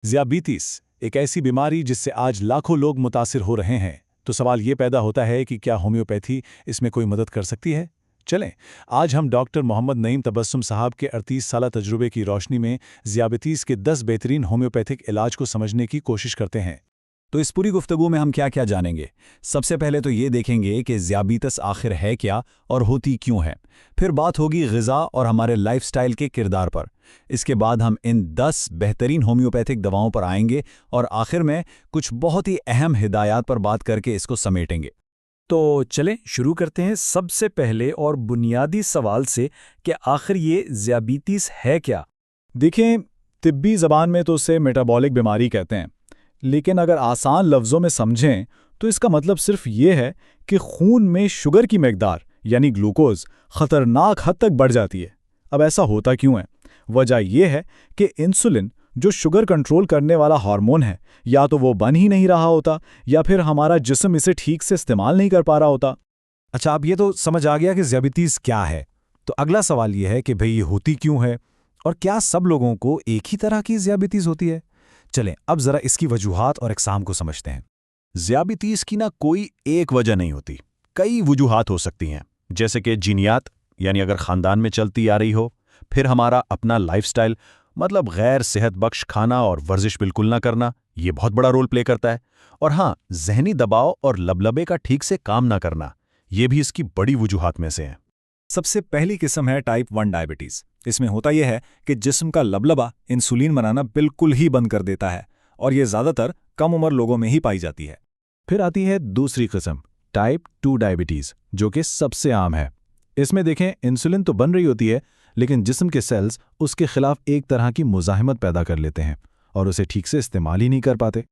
ज़ियाबितीस एक ऐसी बीमारी जिससे आज लाखों लोग मुतासिर हो रहे हैं। तो सवाल ये पैदा होता है कि क्या होम्योपैथी इसमें कोई मदद कर सकती है? चलें, आज हम डॉक्टर मोहम्मद नईम तबस्सुम साहब के 38 साला तजुर्बे की रोशनी में ज़ियाबितीस के 10 बेहतरीन होम्योपैथिक इलाज को समझने की कोशिश करते हैं। तो इस पूरी गुफ्तगू में हम क्या क्या जानेंगे। सबसे पहले तो ये देखेंगे कि ज़ियाबितस आखिर है क्या और होती क्यों है। फिर बात होगी ग़िज़ा और हमारे लाइफस्टाइल के किरदार पर। इसके बाद हम इन 10 बेहतरीन होम्योपैथिक दवाओं पर आएंगे और आखिर में कुछ बहुत ही अहम हिदायत पर बात करके इसको समेटेंगे। तो चलें शुरू करते हैं सबसे पहले और बुनियादी सवाल से कि आखिर ये ज़ियाबितीस है क्या। देखें, तिब्बी ज़बान में तो उसे मेटाबॉलिक बीमारी कहते हैं, लेकिन अगर आसान लफ्ज़ों में समझें तो इसका मतलब सिर्फ ये है कि खून में शुगर की मकदार यानी ग्लूकोज ख़तरनाक हद तक बढ़ जाती है। अब ऐसा होता क्यों है? वजह यह है कि इंसुलिन, जो शुगर कंट्रोल करने वाला हार्मोन है, या तो वो बन ही नहीं रहा होता या फिर हमारा जिस्म इसे ठीक से इस्तेमाल नहीं कर पा रहा होता। अच्छा, अब ये तो समझ आ गया कि ज़ियाबितीस क्या है। तो अगला सवाल ये है कि भाई ये होती क्यों है और क्या सब लोगों को एक ही तरह की ज़ियाबितीस होती है। चलें अब ज़रा इसकी वजूहात और इकसाम को समझते हैं। ज़ियाबितीस की ना कोई एक वजह नहीं होती, कई वजूहात हो सकती हैं, जैसे कि जीनियात यानी अगर ख़ानदान में चलती आ रही हो, फिर हमारा अपना लाइफस्टाइल मतलब गैर सेहत बख्श खाना और वर्जिश बिल्कुल ना करना, ये बहुत बड़ा रोल प्ले करता है। और हाँ, जहनी दबाव और लबलबे का ठीक से काम ना करना, ये भी इसकी बड़ी वजूहात में से हैं। सबसे पहली किस्म है टाइप 1 डायबिटीज़। इसमें होता यह है कि जिस्म का लबलबा इंसुलिन बनाना बिल्कुल ही बंद कर देता है और ये ज़्यादातर कम उम्र लोगों में ही पाई जाती है। फिर आती है दूसरी किस्म, टाइप 2 डायबिटीज़, जो कि सबसे आम है। इसमें देखें, इंसुलिन तो बन रही होती है, लेकिन जिस्म के सेल्स उसके खिलाफ एक तरह की मुज़ाहिमत पैदा कर लेते हैं और उसे ठीक से इस्तेमाल ही नहीं कर पाते।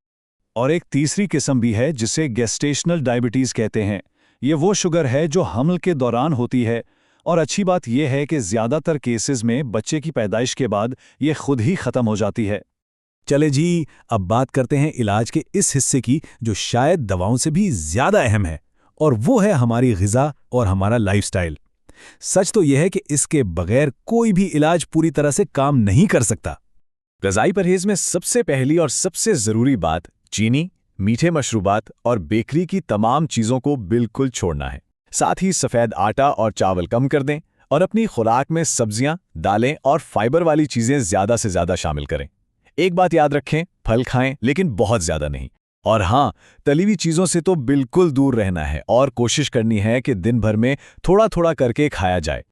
और एक तीसरी किस्म भी है जिसे गेस्टेशनल डायबिटीज़ कहते हैं। ये वो शुगर है जो हमल के दौरान होती है और अच्छी बात यह है कि ज़्यादातर केसेस में बच्चे की पैदाइश के बाद ये खुद ही ख़त्म हो जाती है। चले जी, अब बात करते हैं इलाज के इस हिस्से की जो शायद दवाओं से भी ज़्यादा अहम है, और वो है हमारी ग़िज़ा और हमारा लाइफस्टाइल। सच तो यह है कि इसके बगैर कोई भी इलाज पूरी तरह से काम नहीं कर सकता। ग़िज़ाई परहेज़ में सबसे पहली और सबसे ज़रूरी बात चीनी, मीठे मशरूबात और बेकरी की तमाम चीज़ों को बिल्कुल छोड़ना है। साथ ही सफ़ेद आटा और चावल कम कर दें और अपनी खुराक में सब्जियां, दालें और फाइबर वाली चीज़ें ज़्यादा से ज़्यादा शामिल करें। एक बात याद रखें, फल खाएं लेकिन बहुत ज़्यादा नहीं। और हाँ, तली हुई चीज़ों से तो बिल्कुल दूर रहना है और कोशिश करनी है कि दिन भर में थोड़ा थोड़ा करके खाया जाए।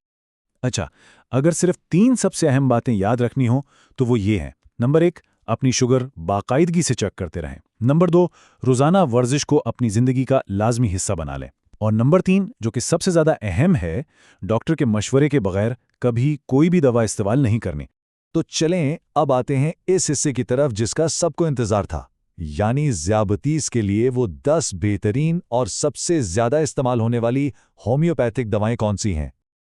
अच्छा, अगर सिर्फ 3 सबसे अहम बातें याद रखनी हो तो वो ये हैं। नंबर 1, अपनी शुगर बाकायदगी से चेक करते रहें। नंबर 2, रोज़ाना वर्जिश को अपनी ज़िंदगी का लाजमी हिस्सा बना लें। और नंबर 3, जो कि सबसे ज़्यादा अहम है, डॉक्टर के मशवरे के बगैर कभी कोई भी दवा इस्तेमाल नहीं करनी। तो चलें अब आते हैं इस हिस्से की तरफ जिसका सबको इंतज़ार था, यानी ज़ियाबितीस के लिए वो 10 बेहतरीन और सबसे ज़्यादा इस्तेमाल होने वाली होम्योपैथिक दवाएं कौन सी हैं।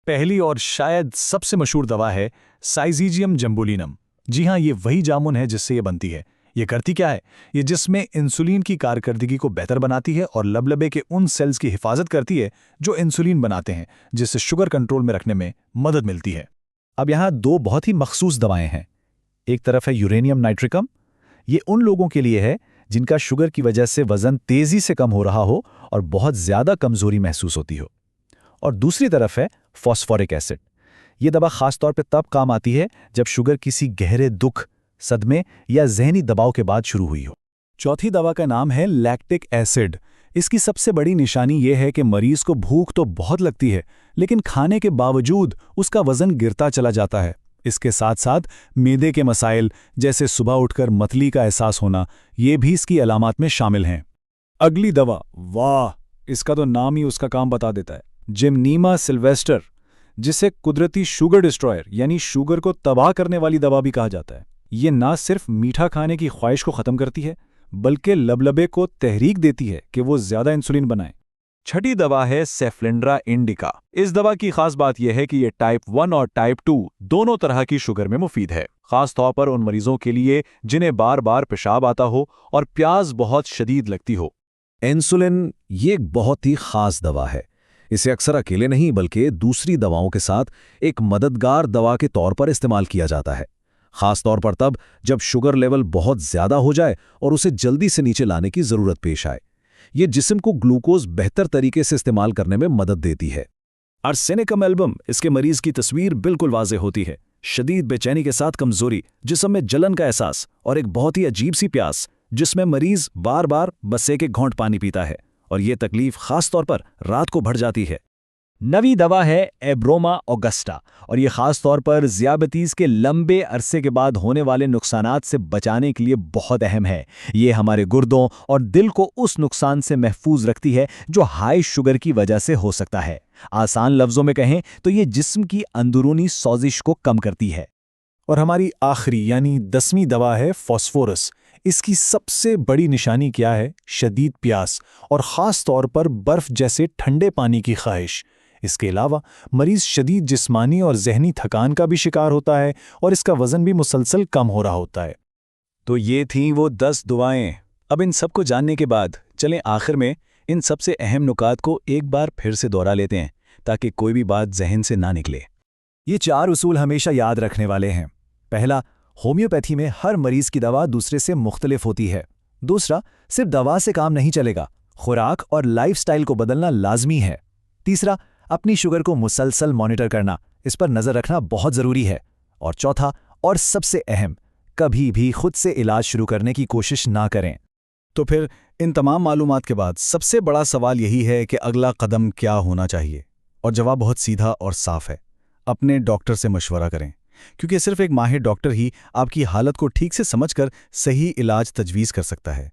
पहली और शायद सबसे मशहूर दवा है साइज़िजियम जंबोलिनम। जी हाँ, ये वही जामुन है जिससे ये बनती है। ये करती क्या है? ये जिसमें इंसुलिन की कारकर्दगी को बेहतर बनाती है और लबलबे के उन सेल्स की हिफाजत करती है जो इंसुलिन बनाते हैं, जिससे शुगर कंट्रोल में रखने में मदद मिलती है। अब यहाँ 2 बहुत ही मखसूस दवाएं हैं। एक तरफ है यूरेनियम नाइट्रिकम। ये उन लोगों के लिए है जिनका शुगर की वजह से वज़न तेज़ी से कम हो रहा हो और बहुत ज़्यादा कमज़ोरी महसूस होती हो। और दूसरी तरफ है फॉस्फोरिक एसिड। ये दवा ख़ास तौर पे तब काम आती है जब शुगर किसी गहरे दुख, सदमे या ज़हनी दबाव के बाद शुरू हुई हो। चौथी दवा का नाम है लैक्टिक एसिड। इसकी सबसे बड़ी निशानी यह है कि मरीज़ को भूख तो बहुत लगती है, लेकिन खाने के बावजूद उसका वज़न गिरता चला जाता है। इसके साथ साथ मैदे के मसाइल जैसे सुबह उठकर मतली का एहसास होना, ये भी इसकी अलामात में शामिल हैं। अगली दवा, वाह, इसका तो नाम ही उसका काम बता देता है, जिमनीमा सिल्वेस्टर, जिसे कुदरती शुगर डिस्ट्रॉयर यानी शुगर को तबाह करने वाली दवा भी कहा जाता है। ये ना सिर्फ मीठा खाने की ख्वाहिश को ख़त्म करती है, बल्कि लबलबे को तहरीक देती है कि वो ज़्यादा इंसुलिन बनाए। छठी दवा है सेफ्लेंड्रा इंडिका। इस दवा की खास बात यह है कि ये टाइप 1 और टाइप 2 दोनों तरह की शुगर में मुफीद है, खास तौर पर उन मरीजों के लिए जिन्हें बार बार पेशाब आता हो और प्यास बहुत शदीद लगती हो। इंसुलिन ये एक बहुत ही खास दवा है। इसे अक्सर अकेले नहीं बल्कि दूसरी दवाओं के साथ एक मददगार दवा के तौर पर इस्तेमाल किया जाता है। खासतौर पर तब जब शुगर लेवल बहुत ज़्यादा हो जाए और उसे जल्दी से नीचे लाने की ज़रूरत पेश आए। ये जिस्म को ग्लूकोज बेहतर तरीके से इस्तेमाल करने में मदद देती है। आर्सेनिकम एल्बम इसके मरीज की तस्वीर बिल्कुल वाज़ेह होती है। शदीद बेचैनी के साथ कमजोरी, जिस्म में जलन का एहसास और एक बहुत ही अजीब सी प्यास, जिसमें मरीज बार बार बस एक घोंट पानी पीता है, और ये तकलीफ खास तौर पर रात को बढ़ जाती है। नवी दवा है एब्रोमा ऑगस्टा, और ये खास तौर पर ज़ियाबतीज़ के लंबे अरसे के बाद होने वाले नुकसानात से बचाने के लिए बहुत अहम है। ये हमारे गुर्दों और दिल को उस नुकसान से महफूज रखती है जो हाई शुगर की वजह से हो सकता है। आसान लफ्ज़ों में कहें तो ये जिस्म की अंदरूनी सोजिश को कम करती है। और हमारी आखिरी यानी 10वीं दवा है फॉस्फोरस। इसकी सबसे बड़ी निशानी क्या है? शदीद प्यास और ख़ास तौर पर बर्फ़ जैसे ठंडे पानी की ख्वाहिश। इसके अलावा मरीज़ शदीद जिस्मानी और जहनी थकान का भी शिकार होता है और इसका वज़न भी मुसलसल कम हो रहा होता है। तो ये थीं वो 10 दुआएं। अब इन सब को जानने के बाद चलें आखिर में इन सबसे अहम नुकात को एक बार फिर से दोहरा लेते हैं, ताकि कोई भी बात जहन से ना निकले। ये 4 उसूल हमेशा याद रखने वाले हैं। पहला, होम्योपैथी में हर मरीज की दवा दूसरे से मुख्तलिफ होती है। दूसरा, सिर्फ दवा से काम नहीं चलेगा, खुराक और लाइफस्टाइल को बदलना लाजमी है। तीसरा, अपनी शुगर को मुसलसल मॉनिटर करना, इस पर नज़र रखना बहुत ज़रूरी है। और चौथा और सबसे अहम, कभी भी खुद से इलाज शुरू करने की कोशिश ना करें। तो फिर इन तमाम मालूमात के बाद सबसे बड़ा सवाल यही है कि अगला कदम क्या होना चाहिए? और जवाब बहुत सीधा और साफ है, अपने डॉक्टर से मशवरा करें, क्योंकि सिर्फ एक माहिर डॉक्टर ही आपकी हालत को ठीक से समझकर सही इलाज तजवीज़ कर सकता है।